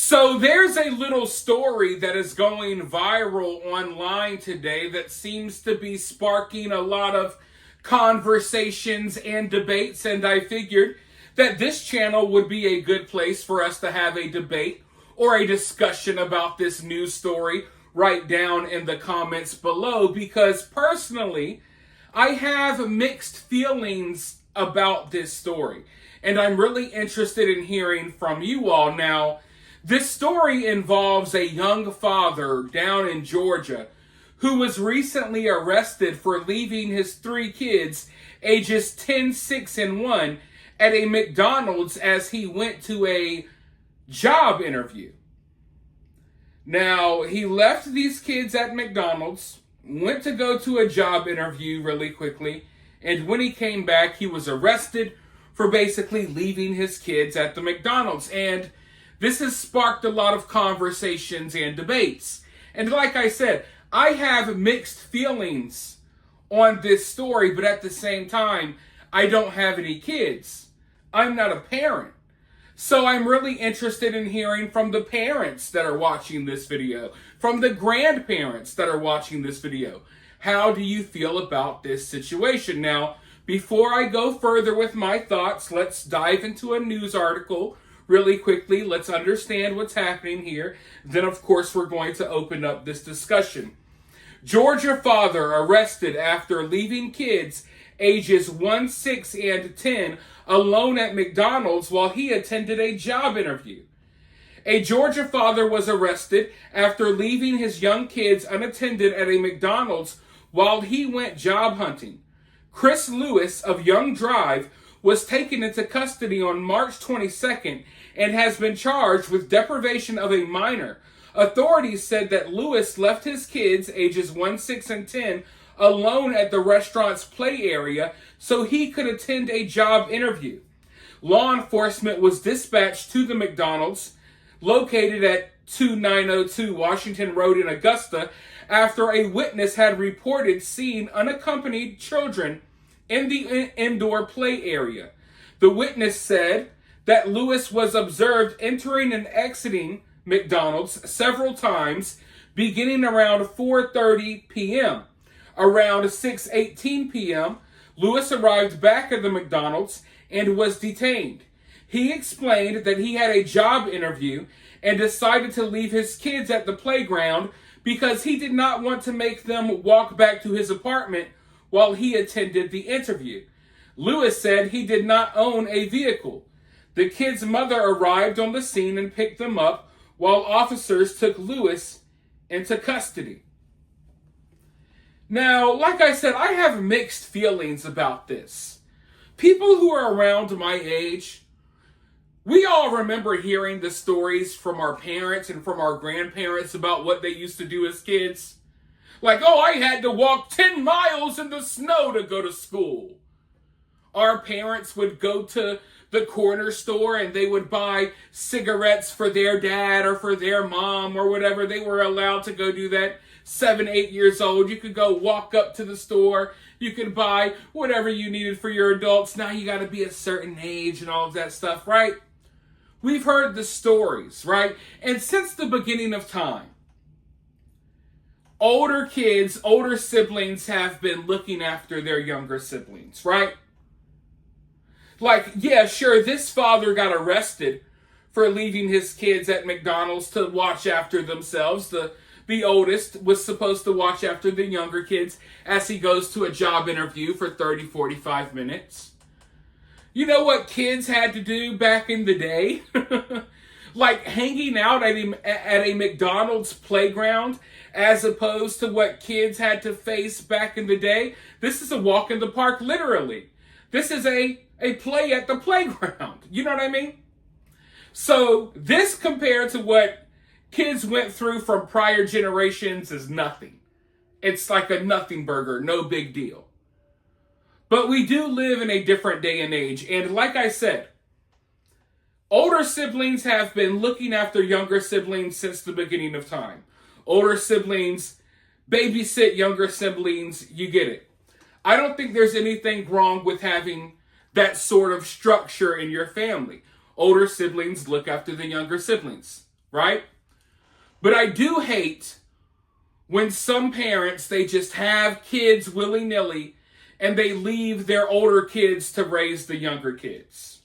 So there's a little story that is going viral online today that seems to be sparking a lot of conversations and debates, and I figured that this channel would be a good place for us to have a debate or a discussion about this news story right down in the comments below, because personally, I have mixed feelings about this story, and I'm really interested in hearing from you all. Now, this story involves a young father down in Georgia who was recently arrested for leaving his 3 kids, ages 10, 6, and 1, at a McDonald's as he went to a job interview. Now, he left these kids at McDonald's, went to go to a job interview really quickly, and when he came back, he was arrested for basically leaving his kids at the McDonald's. And this has sparked a lot of conversations and debates. And like I said, I have mixed feelings on this story, but at the same time, I don't have any kids. I'm not a parent. So I'm really interested in hearing from the parents that are watching this video, from the grandparents that are watching this video. How do you feel about this situation? Now, before I go further with my thoughts, let's dive into a news article really quickly. Let's understand what's happening here. Then, of course, we're going to open up this discussion. Georgia father arrested after leaving kids ages 1, 6, and 10 alone at McDonald's while he attended a job interview. A Georgia father was arrested after leaving his young kids unattended at a McDonald's while he went job hunting. Chris Lewis of Young Drive was taken into custody on March 22nd and has been charged with deprivation of a minor. Authorities said that Lewis left his kids, ages 1, 6, and 10, alone at the restaurant's play area so he could attend a job interview. Law enforcement was dispatched to the McDonald's, located at 2902 Washington Road in Augusta, after a witness had reported seeing unaccompanied children in the indoor play area. The witness said that Lewis was observed entering and exiting McDonald's several times, beginning around 4:30 p.m. Around 6:18 p.m., Lewis arrived back at the McDonald's and was detained. He explained that he had a job interview and decided to leave his kids at the playground because he did not want to make them walk back to his apartment while he attended the interview. Lewis said he did not own a vehicle. The kids' mother arrived on the scene and picked them up while officers took Lewis into custody. Now, like I said, I have mixed feelings about this. People who are around my age, we all remember hearing the stories from our parents and from our grandparents about what they used to do as kids. Like, oh, I had to walk 10 miles in the snow to go to school. Our parents would go to the corner store and they would buy cigarettes for their dad or for their mom or whatever. They were allowed to go do that. 7, 8 years old, you could go walk up to the store. You could buy whatever you needed for your adults. Now you got to be a certain age and all of that stuff, right? We've heard the stories, right? And since the beginning of time, older kids, older siblings have been looking after their younger siblings, right? Like, yeah, sure, this father got arrested for leaving his kids at McDonald's to watch after themselves. The oldest was supposed to watch after the younger kids as he goes to a job interview for 30, 45 minutes. You know what kids had to do back in the day? Like hanging out at a McDonald's playground as opposed to what kids had to face back in the day. This is a walk in the park, literally. This is a play at the playground. You know what I mean? So this compared to what kids went through from prior generations is nothing. It's like a nothing burger, no big deal. But we do live in a different day and age. And like I said, older siblings have been looking after younger siblings since the beginning of time. Older siblings babysit younger siblings, you get it. I don't think there's anything wrong with having that sort of structure in your family. Older siblings look after the younger siblings. right? But I do hate when some parents, they just have kids willy-nilly and they leave their older kids to raise the younger kids.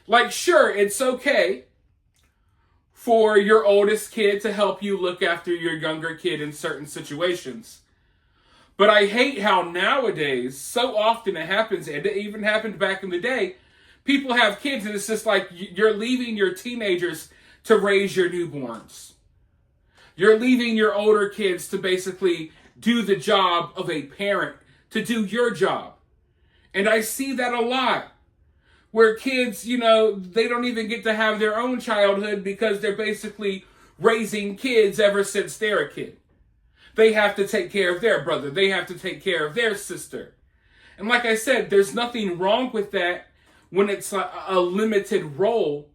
Like, sure, it's okay for your oldest kid to help you look after your younger kid in certain situations. But I hate how nowadays, so often it happens, and it even happened back in the day, people have kids and it's just like you're leaving your teenagers to raise your newborns. You're leaving your older kids to basically do the job of a parent, to do your job. And I see that a lot. Where kids, they don't even get to have their own childhood because they're basically raising kids ever since they're a kid. They have to take care of their brother. They have to take care of their sister. And like I said, there's nothing wrong with that when it's a limited role.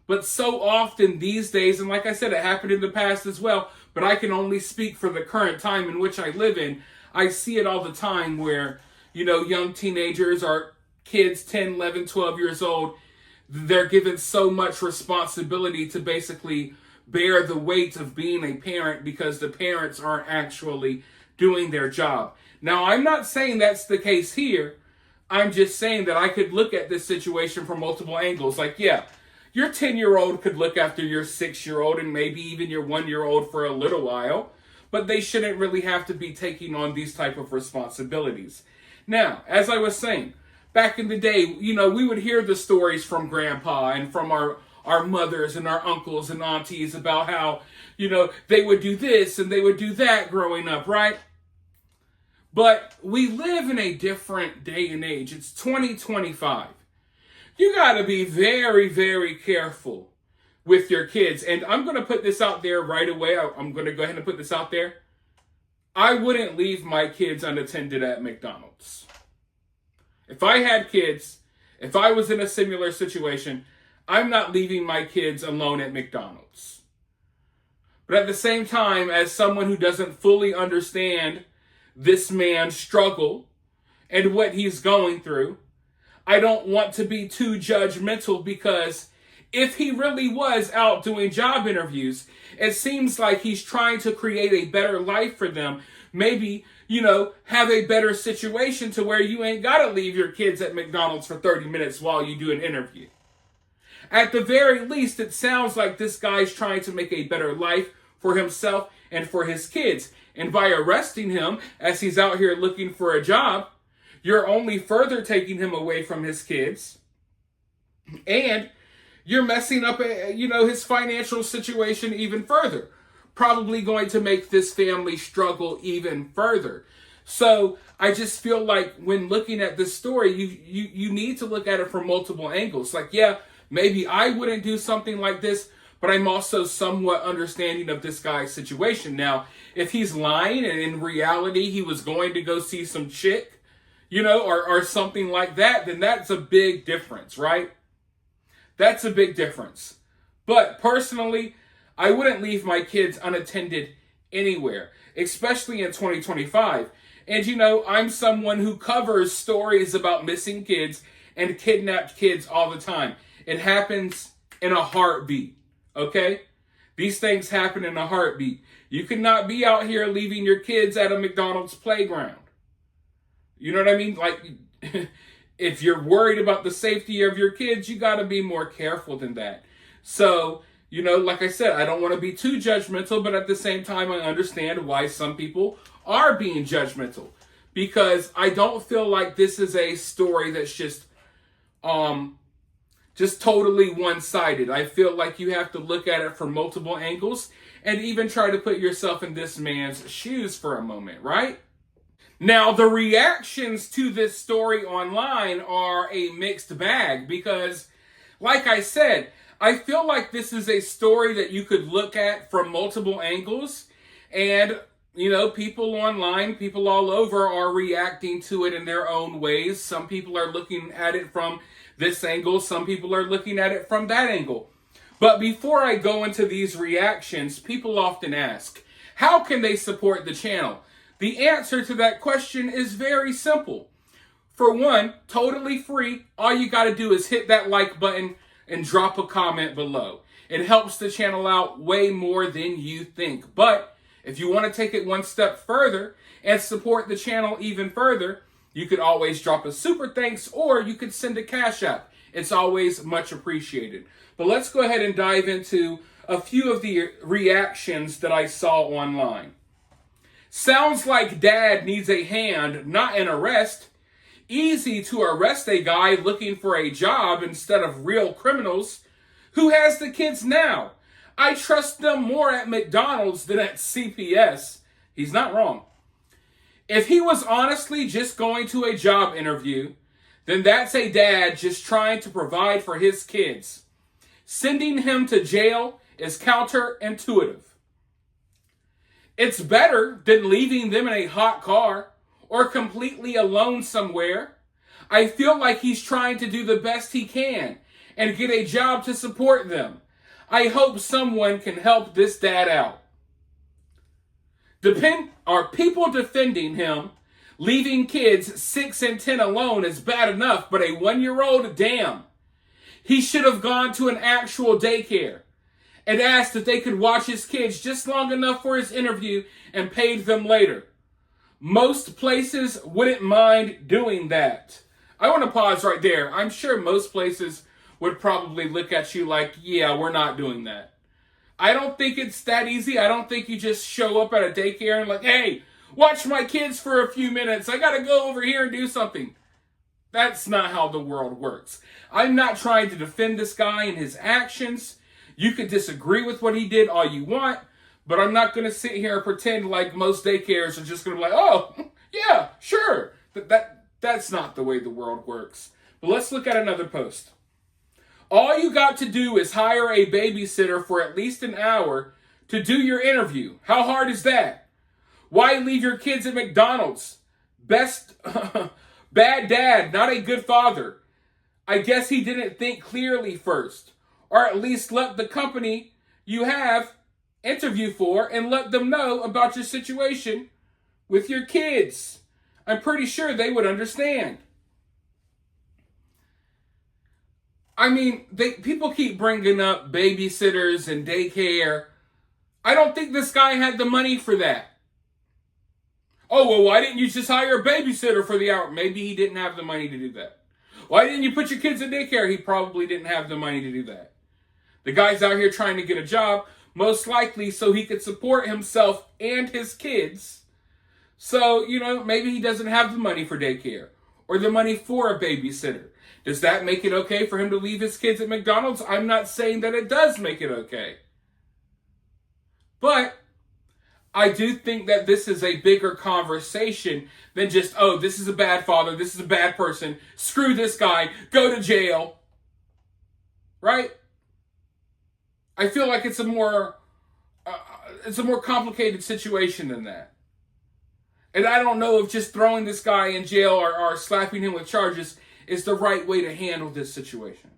But so often these days, and like I said, it happened in the past as well, but I can only speak for the current time in which I live in. I see it all the time where, young teenagers are kids 10, 11, 12 years old. They're given so much responsibility to basically bear the weight of being a parent because the parents aren't actually doing their job. Now, I'm not saying that's the case here. I'm just saying that I could look at this situation from multiple angles. Like, yeah, your 10-year-old could look after your 6-year-old and maybe even your 1-year-old for a little while, but they shouldn't really have to be taking on these type of responsibilities. Now, as I was saying, back in the day, we would hear the stories from grandpa and from our mothers and our uncles and aunties about how, they would do this and they would do that growing up, right? But we live in a different day and age. It's 2025. You got to be very, very careful with your kids. And I'm going to put this out there right away. I'm going to go ahead and put this out there. I wouldn't leave my kids unattended at McDonald's. If I had kids, if I was in a similar situation, I'm not leaving my kids alone at McDonald's. But at the same time, as someone who doesn't fully understand this man's struggle and what he's going through, I don't want to be too judgmental because if he really was out doing job interviews, it seems like he's trying to create a better life for them. Maybe, have a better situation to where you ain't got to leave your kids at McDonald's for 30 minutes while you do an interview. At the very least, it sounds like this guy's trying to make a better life for himself and for his kids. And by arresting him as he's out here looking for a job, you're only further taking him away from his kids. And you're messing up, his financial situation even further. Probably going to make this family struggle even further. So I just feel like when looking at this story, you need to look at it from multiple angles. Like, yeah, maybe I wouldn't do something like this, but I'm also somewhat understanding of this guy's situation. Now, if he's lying and in reality he was going to go see some chick, or something like that, then that's a big difference, right? That's a big difference. But personally, I wouldn't leave my kids unattended anywhere, especially in 2025. And I'm someone who covers stories about missing kids and kidnapped kids all the time. It happens in a heartbeat, okay? These things happen in a heartbeat. You cannot be out here leaving your kids at a McDonald's playground. You know what I mean? Like, if you're worried about the safety of your kids, you got to be more careful than that. So, like I said, I don't want to be too judgmental, but at the same time, I understand why some people are being judgmental. Because I don't feel like this is a story that's just totally one-sided. I feel like you have to look at it from multiple angles and even try to put yourself in this man's shoes for a moment, right? Now, the reactions to this story online are a mixed bag because, like I said, I feel like this is a story that you could look at from multiple angles. And, people online, people all over are reacting to it in their own ways. Some people are looking at it from this angle. Some people are looking at it from that angle. But before I go into these reactions, people often ask, how can they support the channel? The answer to that question is very simple. For one, totally free. All you got to do is hit that like button and drop a comment below. It helps the channel out way more than you think. But if you want to take it one step further and support the channel even further, you could always drop a super thanks, or you could send a Cash App. It's always much appreciated. But let's go ahead and dive into a few of the reactions that I saw online. Sounds like dad needs a hand, not an arrest. Easy to arrest a guy looking for a job instead of real criminals. Who has the kids now? I trust them more at McDonald's than at CPS. He's not wrong. If he was honestly just going to a job interview, then that's a dad just trying to provide for his kids. Sending him to jail is counterintuitive. It's better than leaving them in a hot car or completely alone somewhere. I feel like he's trying to do the best he can and get a job to support them. I hope someone can help this dad out. Are people defending him? Leaving kids 6 and 10 alone is bad enough, but a 1-year-old, damn. He should have gone to an actual daycare and asked if they could watch his kids just long enough for his interview and paid them later. Most places wouldn't mind doing that. I want to pause right there. I'm sure most places would probably look at you like, yeah, we're not doing that. I don't think it's that easy. I don't think you just show up at a daycare and like, hey, watch my kids for a few minutes. I got to go over here and do something. That's not how the world works. I'm not trying to defend this guy and his actions. You could disagree with what he did all you want, but I'm not going to sit here and pretend like most daycares are just going to be like, oh, yeah, sure. That's not the way the world works. But let's look at another post. All you got to do is hire a babysitter for at least an hour to do your interview. How hard is that? Why leave your kids at McDonald's? Bad dad, not a good father. I guess he didn't think clearly first. Or at least let the company you have interview for and let them know about your situation with your kids. I'm pretty sure they would understand. I mean, people keep bringing up babysitters and daycare. I don't think this guy had the money for that. Oh, well, why didn't you just hire a babysitter for the hour? Maybe he didn't have the money to do that. Why didn't you put your kids in daycare? He probably didn't have the money to do that. The guy's out here trying to get a job, most likely so he could support himself and his kids. So, maybe he doesn't have the money for daycare or the money for a babysitter. Does that make it okay for him to leave his kids at McDonald's? I'm not saying that it does make it okay. But I do think that this is a bigger conversation than just, oh, this is a bad father, this is a bad person, screw this guy, go to jail. Right? I feel like it's a more complicated situation than that. And I don't know if just throwing this guy in jail or slapping him with charges is the right way to handle this situation.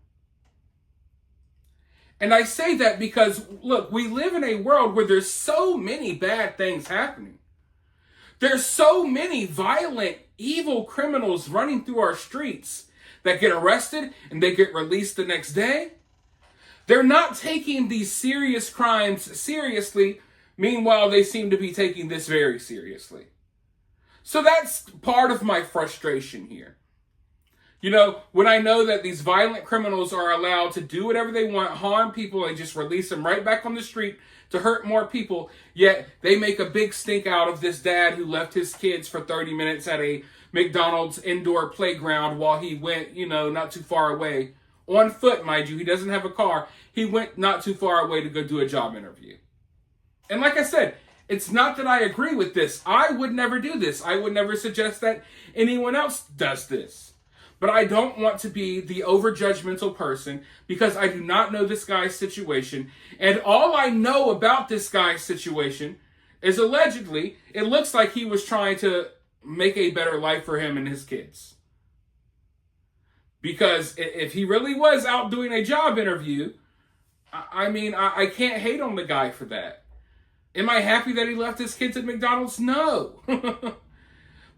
And I say that because, look, we live in a world where there's so many bad things happening. There's so many violent, evil criminals running through our streets that get arrested and they get released the next day. They're not taking these serious crimes seriously. Meanwhile, they seem to be taking this very seriously. So that's part of my frustration here. When I know that these violent criminals are allowed to do whatever they want, harm people, and just release them right back on the street to hurt more people, yet they make a big stink out of this dad who left his kids for 30 minutes at a McDonald's indoor playground while he went, not too far away. On foot, mind you. He doesn't have a car. He went not too far away to go do a job interview. And like I said, it's not that I agree with this. I would never do this. I would never suggest that anyone else does this. But I don't want to be the over-judgmental person because I do not know this guy's situation. And all I know about this guy's situation is allegedly, it looks like he was trying to make a better life for him and his kids. Because if he really was out doing a job interview, I can't hate on the guy for that. Am I happy that he left his kids at McDonald's? No.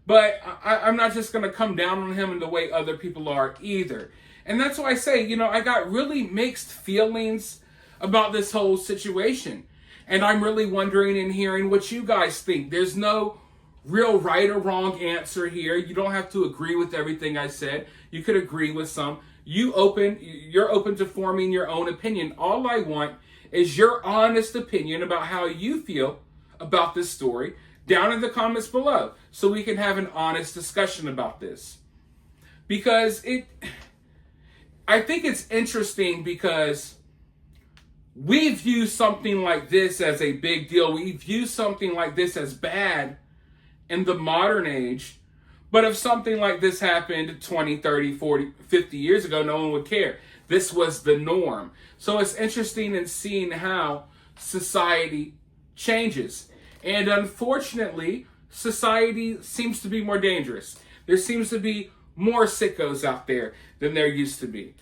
But I'm not just going to come down on him in the way other people are either. And that's why I say, I got really mixed feelings about this whole situation. And I'm really wondering and hearing what you guys think. There's no real right or wrong answer here. You don't have to agree with everything I said. You could agree with some. You're open to forming your own opinion. All I want is your honest opinion about how you feel about this story down in the comments below, so we can have an honest discussion about this. Because I think it's interesting because we view something like this as a big deal. We view something like this as bad in the modern age. But if something like this happened 20, 30, 40, 50 years ago, no one would care. This was the norm. So it's interesting in seeing how society changes. And unfortunately, society seems to be more dangerous. There seems to be more sickos out there than there used to be.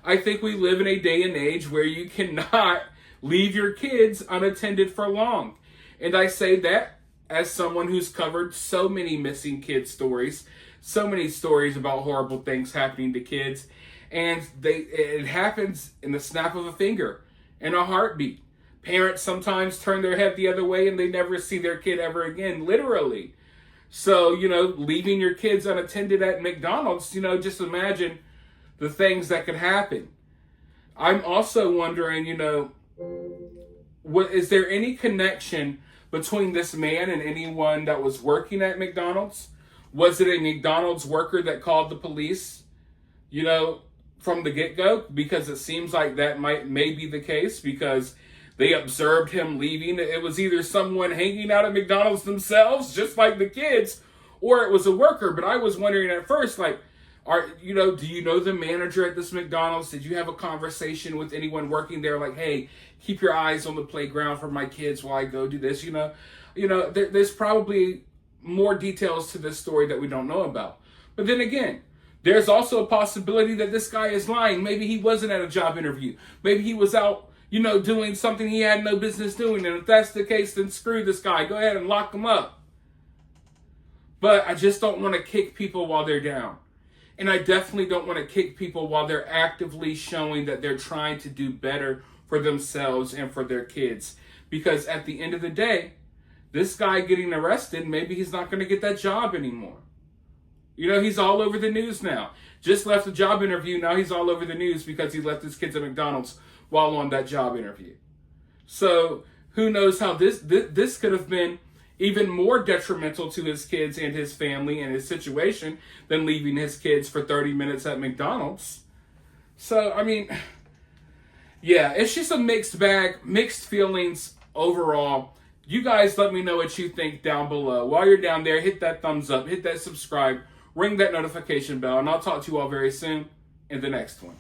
I think we live in a day and age where you cannot leave your kids unattended for long. And I say that as someone who's covered so many missing kid stories, so many stories about horrible things happening to kids, and it happens in the snap of a finger, in a heartbeat. Parents sometimes turn their head the other way and they never see their kid ever again, literally. So, leaving your kids unattended at McDonald's, just imagine the things that could happen. I'm also wondering, is there any connection between this man and anyone that was working at McDonald's? Was it a McDonald's worker that called the police, from the get-go? Because it seems like that may be the case, because they observed him leaving. It was either someone hanging out at McDonald's themselves, just like the kids, or it was a worker. But I was wondering at first, do you know the manager at this McDonald's? Did you have a conversation with anyone working there? Like, hey, keep your eyes on the playground for my kids while I go do this. There's probably more details to this story that we don't know about. But then again, there's also a possibility that this guy is lying. Maybe he wasn't at a job interview. Maybe he was out, doing something he had no business doing. And if that's the case, then screw this guy. Go ahead and lock him up. But I just don't want to kick people while they're down. And I definitely don't want to kick people while they're actively showing that they're trying to do better for themselves and for their kids. Because at the end of the day, this guy getting arrested, maybe he's not going to get that job anymore. He's all over the news now. Just left a job interview. Now he's all over the news because he left his kids at McDonald's while on that job interview. So who knows how this could have been even more detrimental to his kids and his family and his situation than leaving his kids for 30 minutes at McDonald's. So, yeah, it's just a mixed bag, mixed feelings overall. You guys let me know what you think down below. While you're down there, hit that thumbs up, hit that subscribe, ring that notification bell, and I'll talk to you all very soon in the next one.